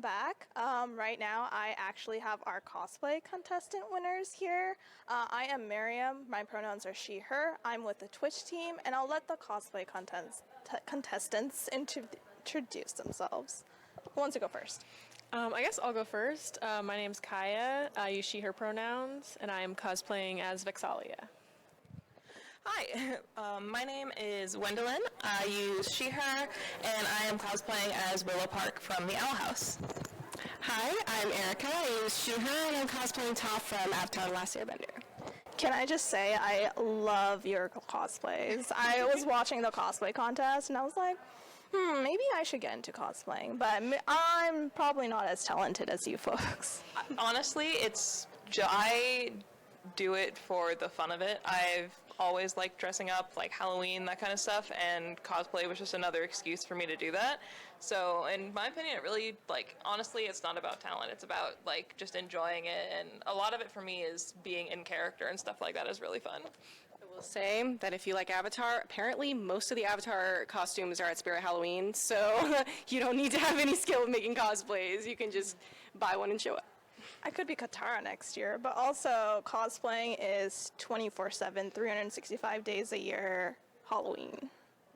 back. Right now, I actually have our cosplay contestant winners here. I am Marium. My pronouns are she, her. I'm with the Twitch team, and I'll let the cosplay contestants introduce themselves. Who wants to go first? I guess I'll go first. My name's Caya. I use she, her pronouns, and I am cosplaying as Vexalia. Hi, my name is Wendolynn. I use she, her, and I am cosplaying as Willow Park from the Owl House. Hi, I'm Erika. I use she, her, and I'm cosplaying Toph from Avatar: The Last Airbender. Can I just say I love your cosplays. I was watching the cosplay contest, and I was like, maybe I should get into cosplaying, but I'm probably not as talented as you folks. Honestly, I do it for the fun of it. I've always liked dressing up, like Halloween, that kind of stuff, and cosplay was just another excuse for me to do that. So, in my opinion, it really, honestly, it's not about talent. It's about, just enjoying it, and a lot of it for me is being in character and stuff like that is really fun. I will say that if you like Avatar, apparently most of the Avatar costumes are at Spirit Halloween, so you don't need to have any skill in making cosplays. You can just buy one and show up. I could be Katara next year, but also cosplaying is 24/7, 365 days a year, Halloween.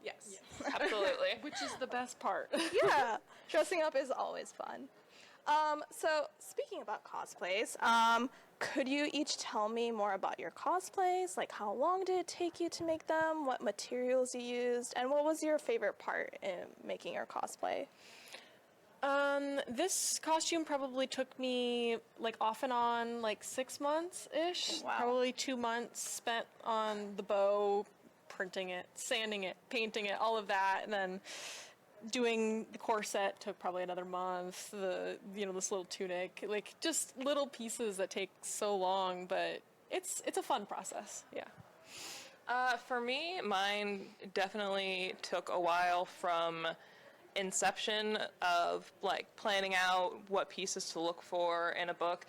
Yes. Absolutely. Which is the best part. Yeah, dressing up is always fun. So speaking about cosplays, could you each tell me more about your cosplays? Like, how long did it take you to make them? What materials you used? And what was your favorite part in making your cosplay? This costume probably took me off and on 6 months-ish. Wow. Probably 2 months spent on the bow, printing it, sanding it, painting it, all of that, and then doing the corset took probably another month. This little tunic, just little pieces that take so long, but it's a fun process. Yeah. For me, mine definitely took a while from inception of planning out what pieces to look for in a book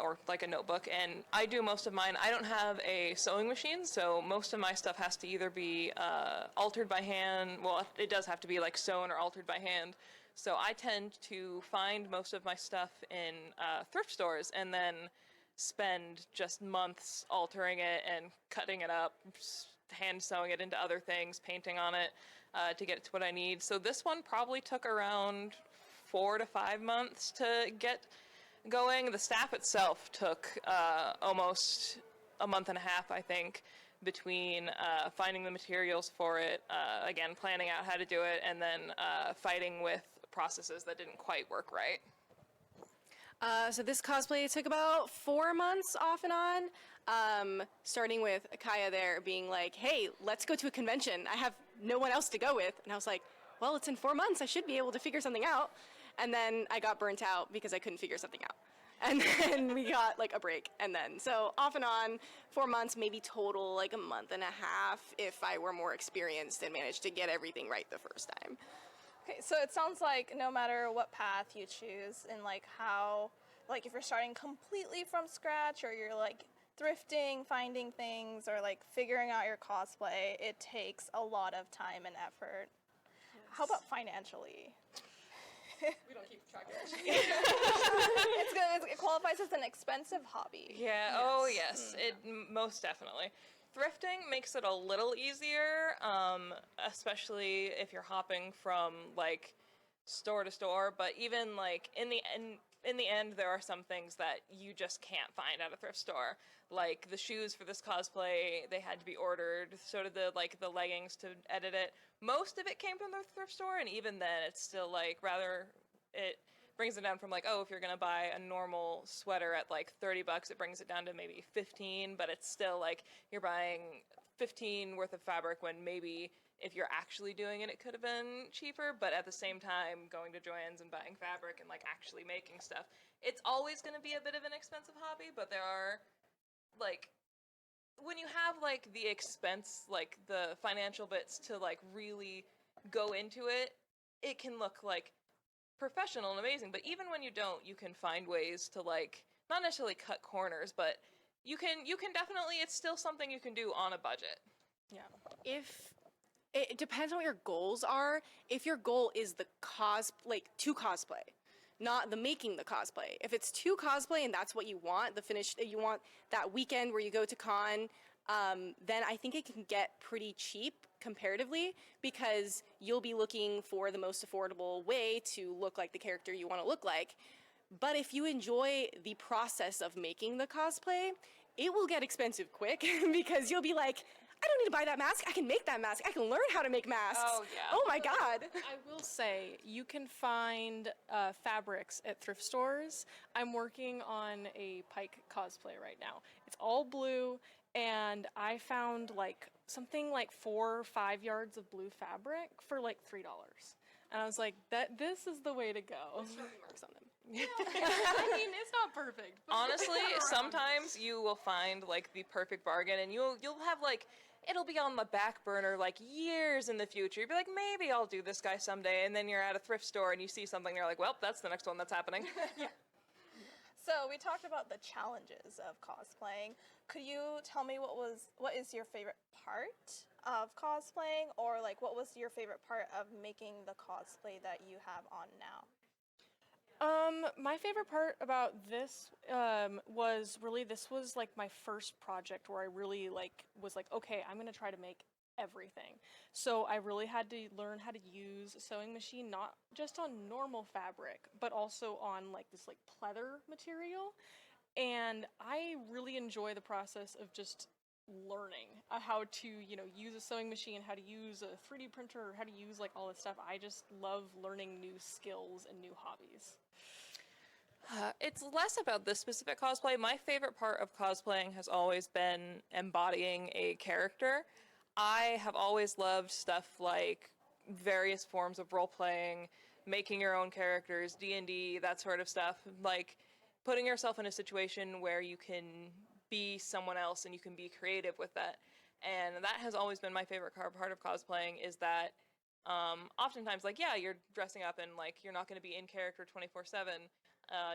or a notebook, and I do most of mine. I don't have a sewing machine, so most of my stuff has to either be altered by hand. Well, it does have to be sewn or altered by hand, so I tend to find most of my stuff in thrift stores and then spend just months altering it and cutting it up, hand sewing it into other things, painting on it to get it to what I need. So this one probably took around 4 to 5 months to get going. The staff itself took almost a month and a half, I think, between finding the materials for it, again, planning out how to do it, and then fighting with processes that didn't quite work right. So this cosplay took about 4 months off and on, starting with Caya there being like, hey, let's go to a convention. I have no one else to go with. And I was like, well, it's in 4 months. I should be able to figure something out. And then I got burnt out because I couldn't figure something out. And then we got a break. And then, so off and on, 4 months, maybe total a month and a half if I were more experienced and managed to get everything right the first time. Okay, so it sounds like no matter what path you choose and how, if you're starting completely from scratch or you're thrifting, finding things, or figuring out your cosplay, it takes a lot of time and effort. Yes. How about financially? We don't keep track of that. It's good. It qualifies as an expensive hobby. Yeah. Yes. Oh, yes. It most definitely. Thrifting makes it a little easier, especially if you're hopping from store to store. But even in the end, there are some things that you just can't find at a thrift store. Like the shoes for this cosplay, they had to be ordered. So did the leggings to edit it. Most of it came from the thrift store, and even then, it's still it brings it down from if you're gonna buy a normal sweater at $30, it brings it down to maybe 15. But it's still you're buying 15 worth of fabric when maybe if you're actually doing it, it could have been cheaper. But at the same time, going to Joann's and buying fabric and actually making stuff, it's always going to be a bit of an expensive hobby. But there are when you have the expense, the financial bits to really go into it, it can look professional and amazing. But even when you don't, you can find ways to not necessarily cut corners, but you can definitely, it's still something you can do on a budget. Yeah. It depends on what your goals are. If your goal is to cosplay, not the making the cosplay. If it's to cosplay and that's what you want, you want that weekend where you go to con, then I think it can get pretty cheap comparatively, because you'll be looking for the most affordable way to look like the character you want to look like. But if you enjoy the process of making the cosplay, it will get expensive quick because you'll be like, I don't need to buy that mask. I can make that mask. I can learn how to make masks. Oh, yeah. Oh my God. I will say, you can find fabrics at thrift stores. I'm working on a Pike cosplay right now. It's all blue, and I found like something like 4 or 5 yards of blue fabric for like $3. And I was like, this is the way to go. Marks on them. I mean, it's not perfect. But Honestly, sometimes you will find like the perfect bargain, and you'll have like, it'll be on the back burner like years in the future. You'll be like, maybe I'll do this guy someday, and then you're at a thrift store and you see something, and you're like, well, that's the next one that's happening. So we talked about the challenges of cosplaying. Could you tell me what is your favorite part of cosplaying, or like what was your favorite part of making the cosplay that you have on now? My favorite part about this was really, this was like my first project where I really was like, okay, I'm gonna try to make everything. So I really had to learn how to use a sewing machine, not just on normal fabric, but also on like this like pleather material. And I really enjoy the process of just learning how to, use a sewing machine, how to use a 3D printer, how to use like all this stuff. I just love learning new skills and new hobbies. It's less about this specific cosplay. My favorite part of cosplaying has always been embodying a character. I have always loved stuff like various forms of role-playing, making your own characters, D&D, that sort of stuff. Like, putting yourself in a situation where you can be someone else and you can be creative with that. And that has always been my favorite part of cosplaying, is that oftentimes, like, yeah, you're dressing up and, like, you're not going to be in character 24/7.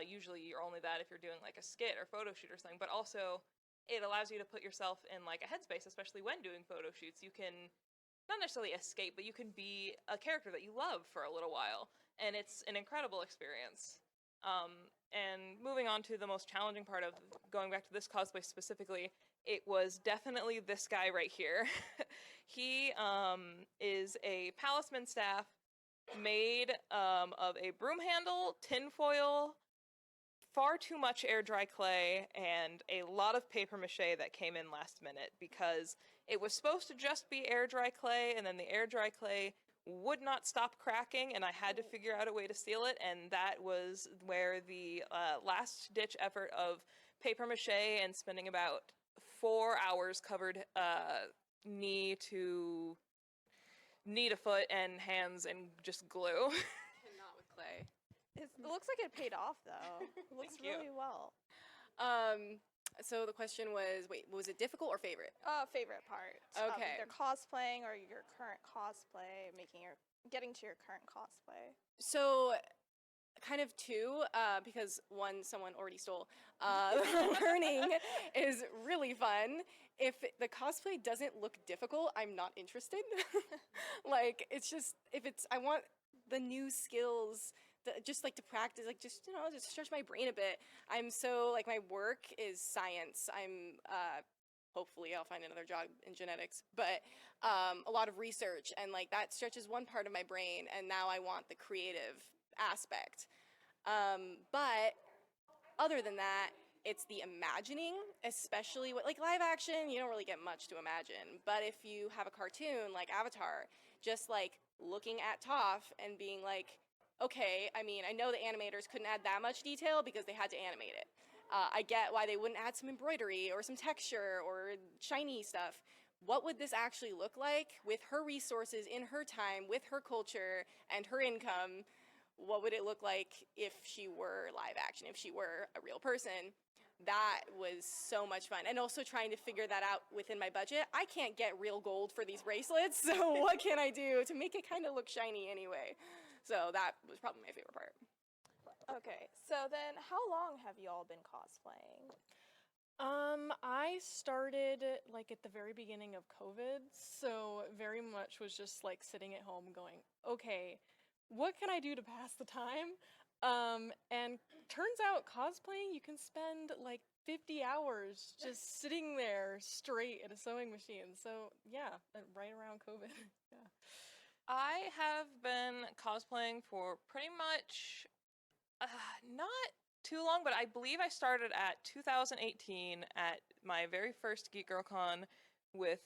Usually you're only that if you're doing, like, a skit or photo shoot or something. But also, it allows you to put yourself in, like, a headspace, especially when doing photo shoots. You can not necessarily escape, but you can be a character that you love for a little while. And it's an incredible experience. And moving on to the most challenging part of going back to this cosplay specifically, it was definitely this guy right here. He is a palisman staff made of a broom handle, tinfoil, far too much air dry clay, and a lot of paper mache that came in last minute, because it was supposed to just be air dry clay, and then the air dry clay would not stop cracking, and I had to figure out a way to seal it, and that was where the last ditch effort of paper mache and spending about 4 hours covered knee to foot and hands and just glue. And not with clay. It looks like it paid off, though. It looks Thank you. really well. So the question was, wait, was it difficult or favorite? Favorite part. Okay. Either cosplaying or your current cosplay, getting to your current cosplay. So, kind of two, because one someone already stole. Learning is really fun. If the cosplay doesn't look difficult, I'm not interested. Like, it's just, I want the new skills, just like to practice, like just stretch my brain a bit. I'm so, like, my work is science. I'm, hopefully I'll find another job in genetics, but a lot of research, and like that stretches one part of my brain, and now I want the creative aspect. But other than that, it's the imagining, especially like live action, you don't really get much to imagine. But if you have a cartoon like Avatar, just like looking at Toph and being like, okay, I mean, I know the animators couldn't add that much detail because they had to animate it. I get why they wouldn't add some embroidery or some texture or shiny stuff. What would this actually look like with her resources in her time, with her culture and her income? What would it look like if she were live action, if she were a real person? That was so much fun. And also trying to figure that out within my budget. I can't get real gold for these bracelets, so what can I do to make it kind of look shiny anyway? So that was probably my favorite part. Okay, so then how long have you all been cosplaying? I started like at the very beginning of COVID, so very much was just like sitting at home going, okay, what can I do to pass the time? And turns out cosplaying, you can spend like 50 hours just sitting there straight at a sewing machine. So yeah, right around COVID. Yeah. I have been cosplaying for pretty much not too long, but I believe I started at 2018 at my very first GeekGirlCon with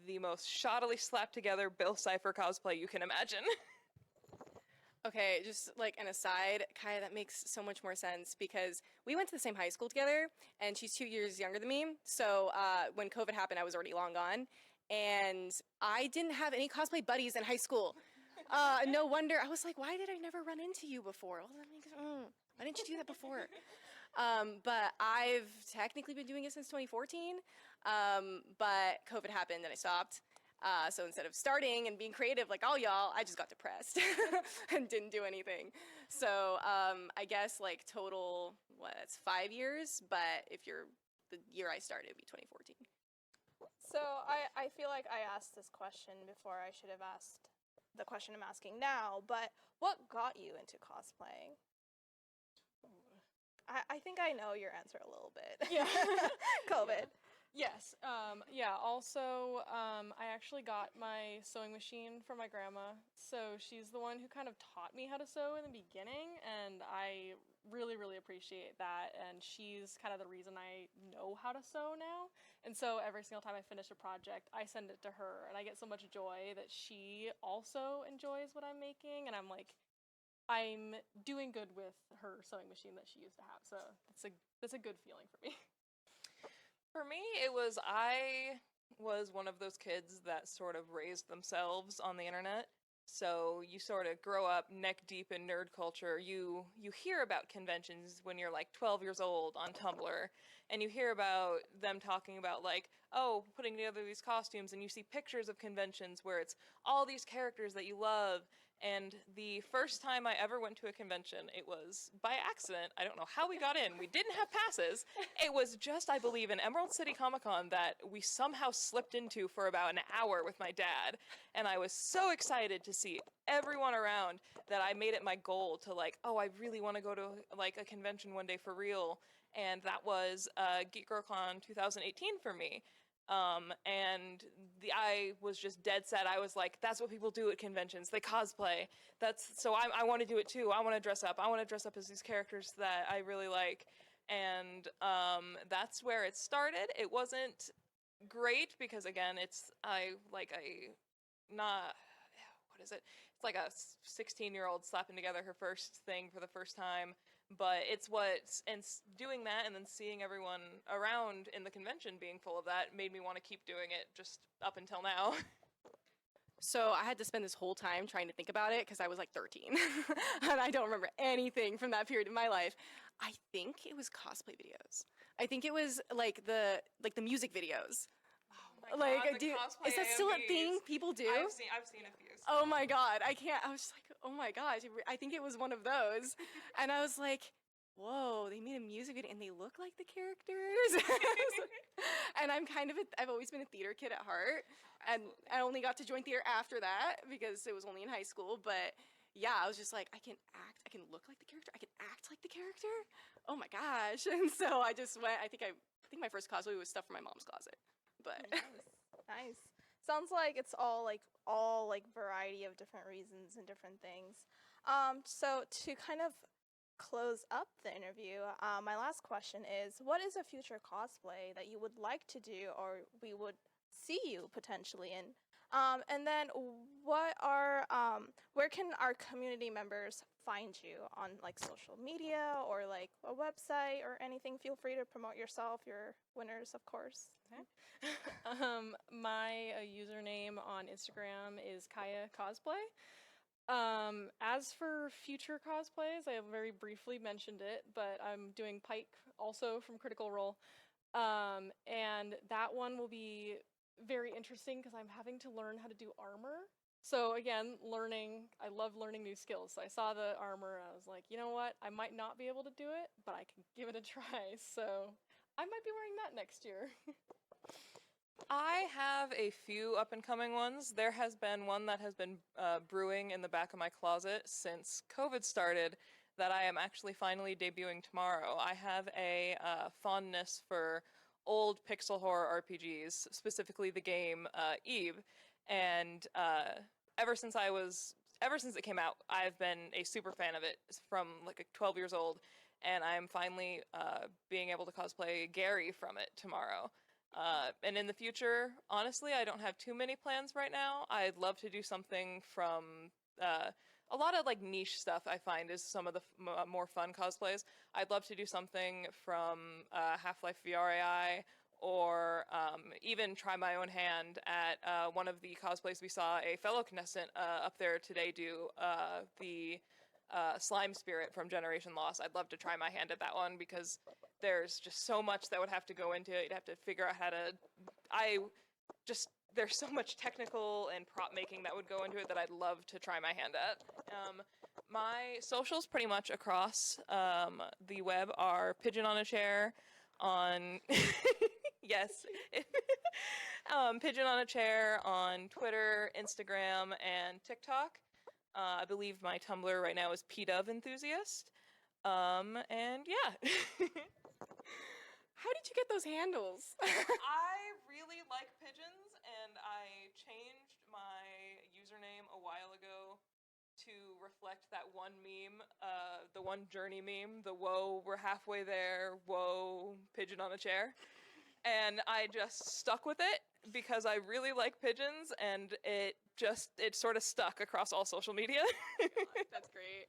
the most shoddily slapped together Bill Cipher cosplay you can imagine. Okay, just like an aside, Kaya, that makes so much more sense because we went to the same high school together, and she's 2 years younger than me. So when COVID happened, I was already long gone, and I didn't have any cosplay buddies in high school. No wonder. I was like, why did I never run into you before? Why didn't you do that before? But I've technically been doing it since 2014, but COVID happened and I stopped. So instead of starting and being creative like all y'all, I just got depressed and didn't do anything. So I guess like total, it's 5 years, but if you're the year I started, it'd be 2014. So I feel like I asked this question before I should have asked the question I'm asking now, but what got you into cosplaying? I think I know your answer a little bit. Yeah. COVID. Yes. Yeah. Also, I actually got my sewing machine from my grandma. So she's the one who kind of taught me how to sew in the beginning, and I really, really appreciate that. And she's kind of the reason I know how to sew now. And so every single time I finish a project, I send it to her, and I get so much joy that she also enjoys what I'm making, and I'm like, I'm doing good with her sewing machine that she used to have. So that's a good feeling for me. For me, I was one of those kids that sort of raised themselves on the internet. So you sort of grow up neck deep in nerd culture. You hear about conventions when you're like 12 years old on Tumblr, and you hear about them talking about like, oh, putting together these costumes, and you see pictures of conventions where it's all these characters that you love. And the first time I ever went to a convention, it was by accident. I don't know how we got in. We didn't have passes. It was just, I believe, an Emerald City Comic Con that we somehow slipped into for about an hour with my dad. And I was so excited to see everyone around that I made it my goal to like, oh, I really want to go to like a convention one day for real. And that was GeekGirlCon 2018 for me. I was just dead set. I was like, that's what people do at conventions. They cosplay. So I want to do it too. I want to dress up. I want to dress up as these characters that I really like. And that's where it started. It wasn't great because again, it's like a 16-year-old slapping together her first thing for the first time. But doing that and then seeing everyone around in the convention being full of that made me want to keep doing it just up until now. So I had to spend this whole time trying to think about it because I was like 13 and I don't remember anything from that period of my life. I think it was cosplay videos. I think it was like the music videos. Oh my God, Is that still a thing people do? I've seen a few. Oh my God, I can't. I was just like, oh my gosh, I think it was one of those. And I was like, whoa, they made a music video and they look like the characters. And I've always been a theater kid at heart. And I only got to join theater after that because it was only in high school. But yeah, I was just like, I can look like the character. I can act like the character. Oh my gosh. And so I just went, I think my first cosplay was stuff from my mom's closet. But Nice. Sounds like it's all variety of different reasons and different things. So to kind of close up the interview, my last question is, what is a future cosplay that you would like to do or we would see you potentially in? And then where can our community members find you on like social media or like a website or anything? Feel free to promote yourself, your winners, of course. Okay. My username on Instagram is Caya Cosplay. As for future cosplays, I have very briefly mentioned it, but I'm doing Pike also from Critical Role. And that one will be very interesting because I'm having to learn how to do armor. So again, I love learning new skills. So I saw the armor and I was like, you know what? I might not be able to do it, but I can give it a try. So I might be wearing that next year. I have a few up-and-coming ones. There has been one that has been brewing in the back of my closet since COVID started that I am actually finally debuting tomorrow. I have a fondness for old pixel horror RPGs, specifically the game Eve, and ever since it came out, I've been a super fan of it from like 12 years old, and I'm finally being able to cosplay Gary from it tomorrow. And in the future, honestly, I don't have too many plans right now. I'd love to do something from a lot of like niche stuff. I find is some of the more fun cosplays. I'd love to do something from Half-Life VRAI, or even try my own hand at one of the cosplays we saw a fellow contestant up there today do, the slime spirit from Generation Lost. I'd love to try my hand at that one because there's just so much that would have to go into it. You'd have to figure out how to, there's so much technical and prop making that would go into it that I'd love to try my hand at. My socials pretty much across the web are Pigeon on a Chair on, yes, Pigeon on a Chair on Twitter, Instagram, and TikTok. I believe my Tumblr right now is PDove Enthusiast. And yeah. How did you get those handles? I really like pigeons, and I changed my username a while ago to reflect that one meme, the one journey meme, the whoa, we're halfway there, whoa, pigeon on a chair. And I just stuck with it because I really like pigeons, and it sort of stuck across all social media. That's great.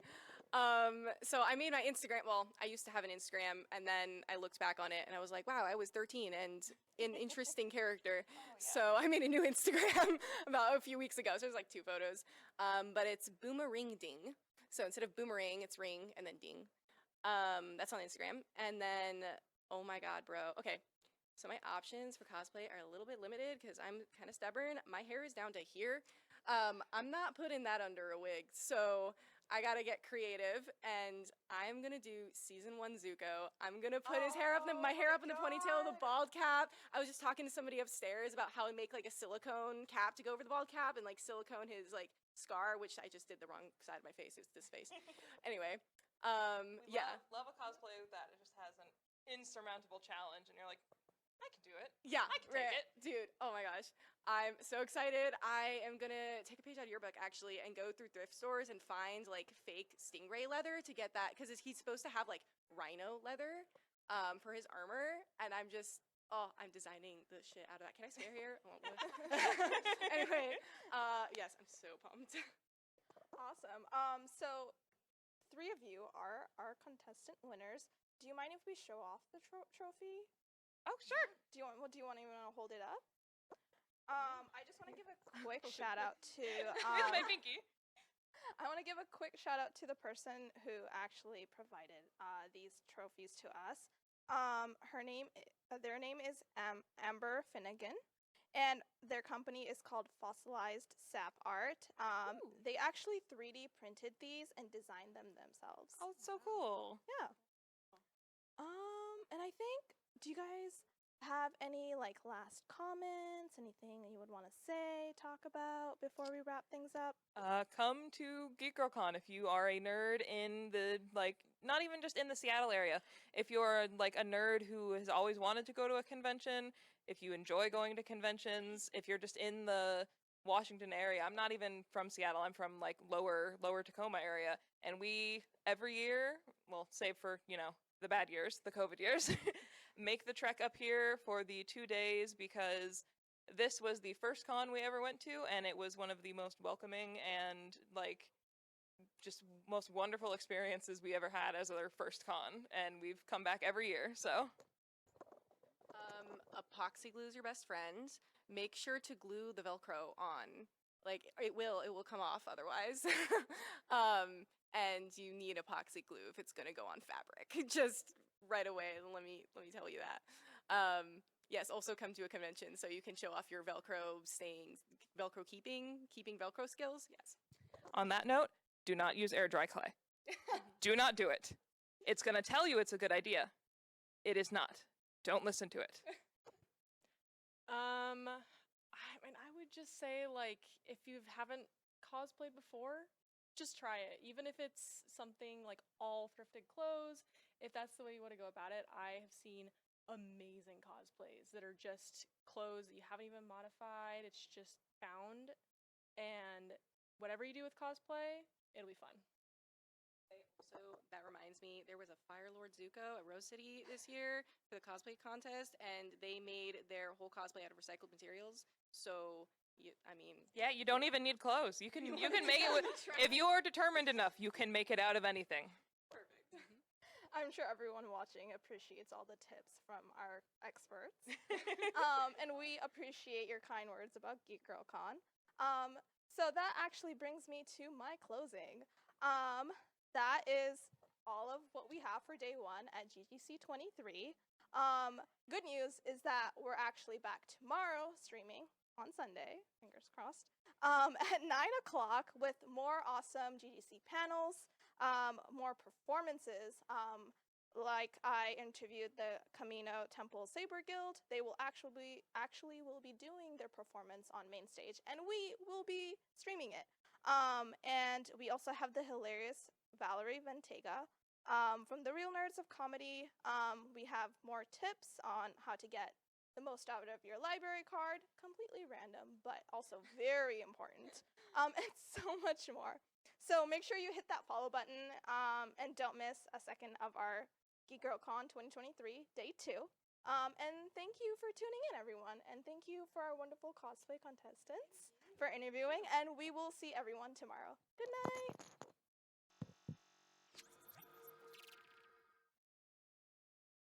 So I made my Instagram, well, I used to have an Instagram, and then I looked back on it, and I was like, wow, I was 13, and an interesting character. So I made a new Instagram about a few weeks ago, so there's like 2 photos. But it's Boomerang Ding. So instead of boomerang, it's ring, and then ding. That's on Instagram. And then, oh my god, bro. Okay, so my options for cosplay are a little bit limited, because I'm kind of stubborn. My hair is down to here. I'm not putting that under a wig, so I gotta get creative, and I'm gonna do season 1 Zuko. I'm gonna put his hair up, my hair up in the ponytail, the bald cap. I was just talking to somebody upstairs about how to make like a silicone cap to go over the bald cap, and like silicone his like scar, which I just did the wrong side of my face. It's this face. Anyway, yeah. Love a cosplay that it just has an insurmountable challenge, and you're like, I can do it. Yeah, I can take it. Dude, oh my gosh. I'm so excited. I am gonna take a page out of your book, actually, and go through thrift stores and find like fake stingray leather to get that, because he's supposed to have like rhino leather for his armor, and I'm designing the shit out of that. Can I swear here? I won't. Anyway, yes, I'm so pumped. Awesome. So 3 of you are our contestant winners. Do you mind if we show off the trophy? Oh, sure. Do you want to hold it up? I just want to give a quick shout out to. Here's my pinky. I want to give a quick shout out to the person who actually provided these trophies to us. Their name is Amber Finnegan, and their company is called Fossilized Sap Art. They actually 3D printed these and designed them themselves. Oh, it's so cool. Yeah. And I think, do you guys have any like last comments, anything that you would want to say, talk about before we wrap things up? Come to GeekGirlCon if you are a nerd in the, like, not even just in the Seattle area. If you're like a nerd who has always wanted to go to a convention, if you enjoy going to conventions, if you're just in the Washington area. I'm not even from Seattle. I'm from like lower Tacoma area, and we every year, well, save for, the bad years, the COVID years, make the trek up here for the 2 days, because this was the first con we ever went to, and it was one of the most welcoming and like just most wonderful experiences we ever had as our first con, and we've come back every year. So epoxy glue is your best friend. Make sure to glue the Velcro on. Like, it will come off otherwise. And you need epoxy glue if it's gonna go on fabric. Just right away, let me tell you that. Yes, also come to a convention so you can show off your Velcro staying, Velcro keeping Velcro skills. Yes. On that note, do not use air dry clay. Do not do it. It's gonna tell you it's a good idea. It is not. Don't listen to it. I mean, I would just say, like, if you haven't cosplayed before, just try it. Even if it's something like all thrifted clothes, if that's the way you want to go about it, I have seen amazing cosplays that are just clothes that you haven't even modified. It's just found, and whatever you do with cosplay, it'll be fun. Also, that reminds me, there was a Fire Lord Zuko at Rose City this year for the cosplay contest, and they made their whole cosplay out of recycled materials. So, Yeah, you don't even need clothes. You can make it with, if you are determined enough, you can make it out of anything. perfect. I'm sure everyone watching appreciates all the tips from our experts. And we appreciate your kind words about GeekGirlCon. So that actually brings me to my closing. That is all of what we have for day one at GGC 23. Good news is that we're actually back tomorrow streaming on Sunday, fingers crossed, at 9 o'clock with more awesome GGC panels, more performances. Like I interviewed the Camino Temple Saber Guild. They will actually will be doing their performance on main stage, and we will be streaming it. And we also have the hilarious Valerie Ventega from the Real Nerds of Comedy. We have more tips on how to get the most out of your library card, completely random, but also very important, and so much more. So make sure you hit that follow button and don't miss a second of our GeekGirlCon 2023, Day 2. And thank you for tuning in, everyone, and thank you for our wonderful cosplay contestants for interviewing, and we will see everyone tomorrow. Good night!